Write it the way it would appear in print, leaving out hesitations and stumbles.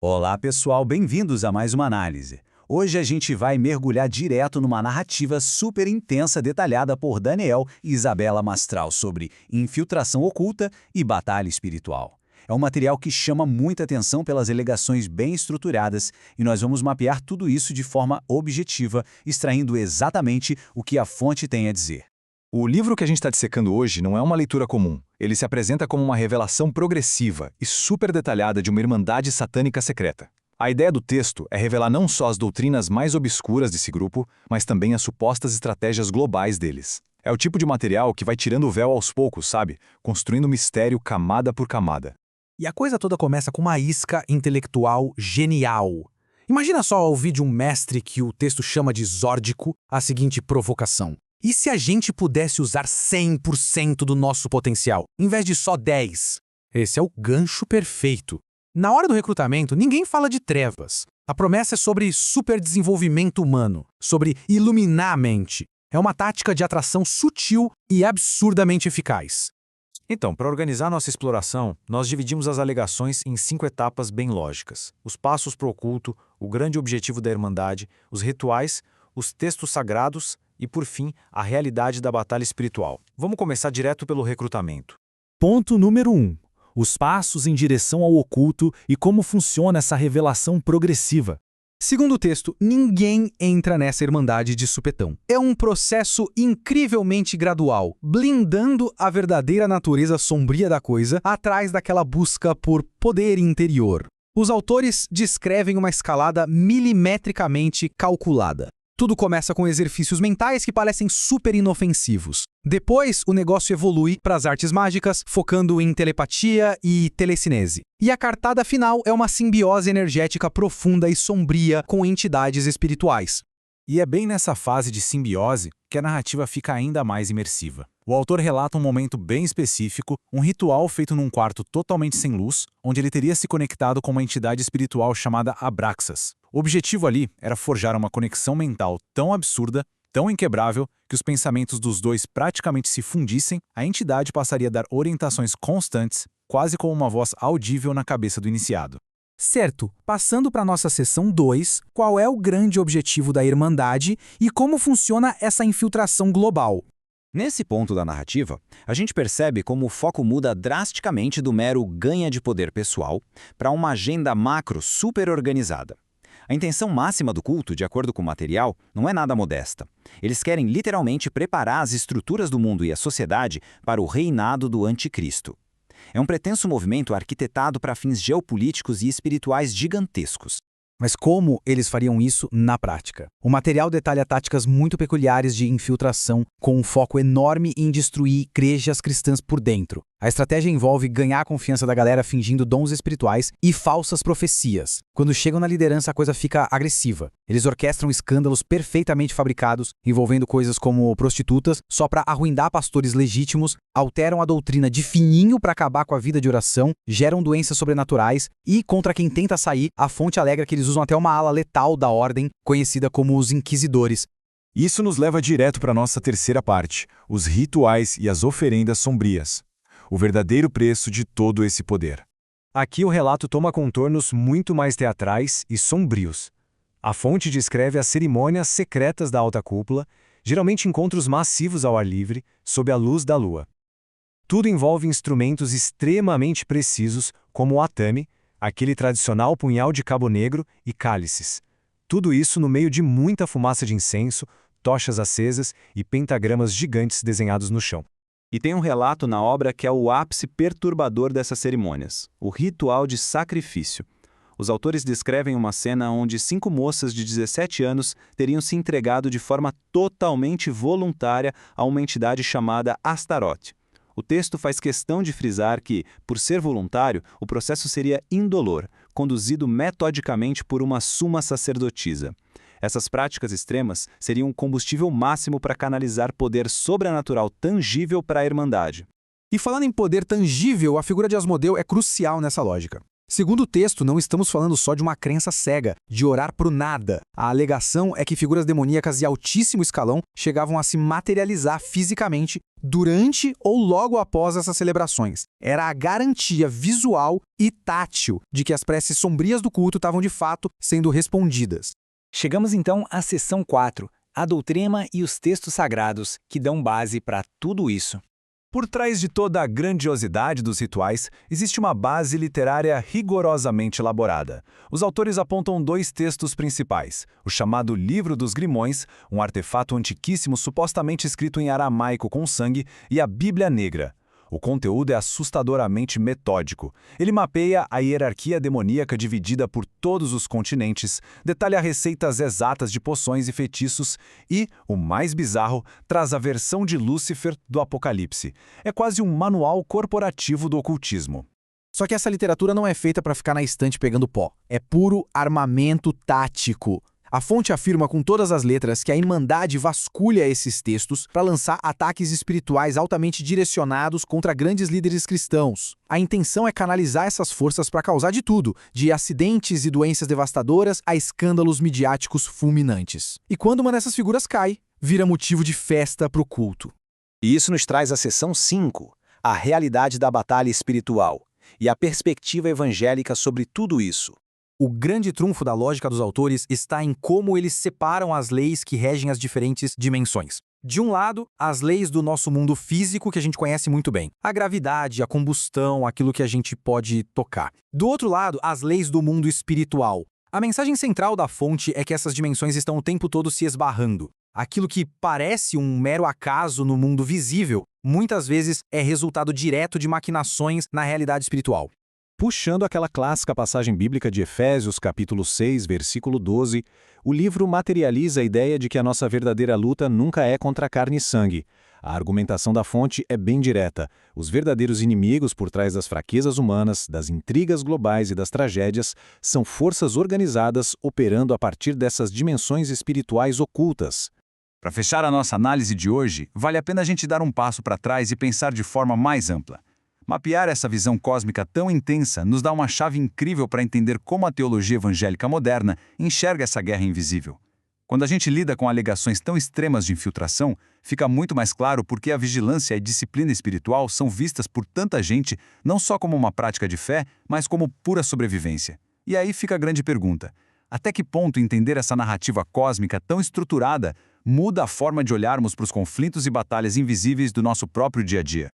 Olá, pessoal, bem-vindos a mais uma análise. Hoje a gente vai mergulhar direto numa narrativa super intensa detalhada por Daniel e Isabela Mastral sobre infiltração oculta e batalha espiritual. É um material que chama muita atenção pelas alegações bem estruturadas e nós vamos mapear tudo isso de forma objetiva, extraindo exatamente o que a fonte tem a dizer. O livro que a gente está dissecando hoje não é uma leitura comum. Ele se apresenta como uma revelação progressiva e super detalhada de uma irmandade satânica secreta. A ideia do texto é revelar não só as doutrinas mais obscuras desse grupo, mas também as supostas estratégias globais deles. É o tipo de material que vai tirando o véu aos poucos, sabe? Construindo o mistério camada por camada. E a coisa toda começa com uma isca intelectual genial. Imagina só ouvir de um mestre que o texto chama de zórdico a seguinte provocação. E se a gente pudesse usar 100% do nosso potencial, em vez de só 10%? Esse é o gancho perfeito. Na hora do recrutamento, ninguém fala de trevas. A promessa é sobre superdesenvolvimento humano, sobre iluminar a mente. É uma tática de atração sutil e absurdamente eficaz. Então, para organizar nossa exploração, nós dividimos as alegações em 5 etapas bem lógicas. Os passos para o oculto, o grande objetivo da Irmandade, os rituais, os textos sagrados e, por fim, a realidade da batalha espiritual. Vamos começar direto pelo recrutamento. Ponto número 1. Os passos em direção ao oculto e como funciona essa revelação progressiva. Segundo o texto, ninguém entra nessa irmandade de supetão. É um processo incrivelmente gradual, blindando a verdadeira natureza sombria da coisa atrás daquela busca por poder interior. Os autores descrevem uma escalada milimetricamente calculada. Tudo começa com exercícios mentais que parecem super inofensivos. Depois, o negócio evolui para as artes mágicas, focando em telepatia e telecinese. E a cartada final é uma simbiose energética profunda e sombria com entidades espirituais. E é bem nessa fase de simbiose que a narrativa fica ainda mais imersiva. O autor relata um momento bem específico, um ritual feito num quarto totalmente sem luz, onde ele teria se conectado com uma entidade espiritual chamada Abraxas. O objetivo ali era forjar uma conexão mental tão absurda, tão inquebrável, que os pensamentos dos dois praticamente se fundissem, a entidade passaria a dar orientações constantes, quase como uma voz audível na cabeça do iniciado. Certo, passando para nossa seção 2, qual é o grande objetivo da Irmandade e como funciona essa infiltração global? Nesse ponto da narrativa, a gente percebe como o foco muda drasticamente do mero ganha de poder pessoal para uma agenda macro super organizada. A intenção máxima do culto, de acordo com o material, não é nada modesta. Eles querem literalmente preparar as estruturas do mundo e a sociedade para o reinado do anticristo. É um pretenso movimento arquitetado para fins geopolíticos e espirituais gigantescos. Mas como eles fariam isso na prática? O material detalha táticas muito peculiares de infiltração, com um foco enorme em destruir igrejas cristãs por dentro. A estratégia envolve ganhar a confiança da galera fingindo dons espirituais e falsas profecias. Quando chegam na liderança, a coisa fica agressiva. Eles orquestram escândalos perfeitamente fabricados, envolvendo coisas como prostitutas, só para arruinar pastores legítimos, alteram a doutrina de fininho para acabar com a vida de oração, geram doenças sobrenaturais e, contra quem tenta sair, a fonte alega que eles usam até uma ala letal da ordem, conhecida como os Inquisidores. Isso nos leva direto para a nossa terceira parte, os rituais e as oferendas sombrias. O verdadeiro preço de todo esse poder. Aqui o relato toma contornos muito mais teatrais e sombrios. A fonte descreve as cerimônias secretas da alta cúpula, geralmente encontros massivos ao ar livre, sob a luz da lua. Tudo envolve instrumentos extremamente precisos, como o atame, aquele tradicional punhal de cabo negro, e cálices. Tudo isso no meio de muita fumaça de incenso, tochas acesas e pentagramas gigantes desenhados no chão. E tem um relato na obra que é o ápice perturbador dessas cerimônias, o ritual de sacrifício. Os autores descrevem uma cena onde 5 moças de 17 anos teriam se entregado de forma totalmente voluntária a uma entidade chamada Astaroth. O texto faz questão de frisar que, por ser voluntário, o processo seria indolor, conduzido metodicamente por uma suma sacerdotisa. Essas práticas extremas seriam um combustível máximo para canalizar poder sobrenatural tangível para a Irmandade. E falando em poder tangível, a figura de Asmodeu é crucial nessa lógica. Segundo o texto, não estamos falando só de uma crença cega, de orar pro nada. A alegação é que figuras demoníacas de altíssimo escalão chegavam a se materializar fisicamente durante ou logo após essas celebrações. Era a garantia visual e tátil de que as preces sombrias do culto estavam de fato sendo respondidas. Chegamos então à seção 4, a doutrina e os textos sagrados, que dão base para tudo isso. Por trás de toda a grandiosidade dos rituais, existe uma base literária rigorosamente elaborada. Os autores apontam 2 textos principais: o chamado Livro dos Grimões, um artefato antiquíssimo supostamente escrito em aramaico com sangue, e a Bíblia Negra. O conteúdo é assustadoramente metódico. Ele mapeia a hierarquia demoníaca dividida por todos os continentes, detalha receitas exatas de poções e feitiços e, o mais bizarro, traz a versão de Lúcifer do Apocalipse. É quase um manual corporativo do ocultismo. Só que essa literatura não é feita para ficar na estante pegando pó. É puro armamento tático. A fonte afirma com todas as letras que a Irmandade vasculha esses textos para lançar ataques espirituais altamente direcionados contra grandes líderes cristãos. A intenção é canalizar essas forças para causar de tudo, de acidentes e doenças devastadoras a escândalos midiáticos fulminantes. E quando uma dessas figuras cai, vira motivo de festa para o culto. E isso nos traz à seção 5, a realidade da batalha espiritual e a perspectiva evangélica sobre tudo isso. O grande trunfo da lógica dos autores está em como eles separam as leis que regem as diferentes dimensões. De um lado, as leis do nosso mundo físico que a gente conhece muito bem. A gravidade, a combustão, aquilo que a gente pode tocar. Do outro lado, as leis do mundo espiritual. A mensagem central da fonte é que essas dimensões estão o tempo todo se esbarrando. Aquilo que parece um mero acaso no mundo visível, muitas vezes é resultado direto de maquinações na realidade espiritual. Puxando aquela clássica passagem bíblica de Efésios, capítulo 6, versículo 12, o livro materializa a ideia de que a nossa verdadeira luta nunca é contra carne e sangue. A argumentação da fonte é bem direta. Os verdadeiros inimigos por trás das fraquezas humanas, das intrigas globais e das tragédias são forças organizadas operando a partir dessas dimensões espirituais ocultas. Para fechar a nossa análise de hoje, vale a pena a gente dar um passo para trás e pensar de forma mais ampla. Mapear essa visão cósmica tão intensa nos dá uma chave incrível para entender como a teologia evangélica moderna enxerga essa guerra invisível. Quando a gente lida com alegações tão extremas de infiltração, fica muito mais claro por que a vigilância e disciplina espiritual são vistas por tanta gente não só como uma prática de fé, mas como pura sobrevivência. E aí fica a grande pergunta: até que ponto entender essa narrativa cósmica tão estruturada muda a forma de olharmos para os conflitos e batalhas invisíveis do nosso próprio dia a dia?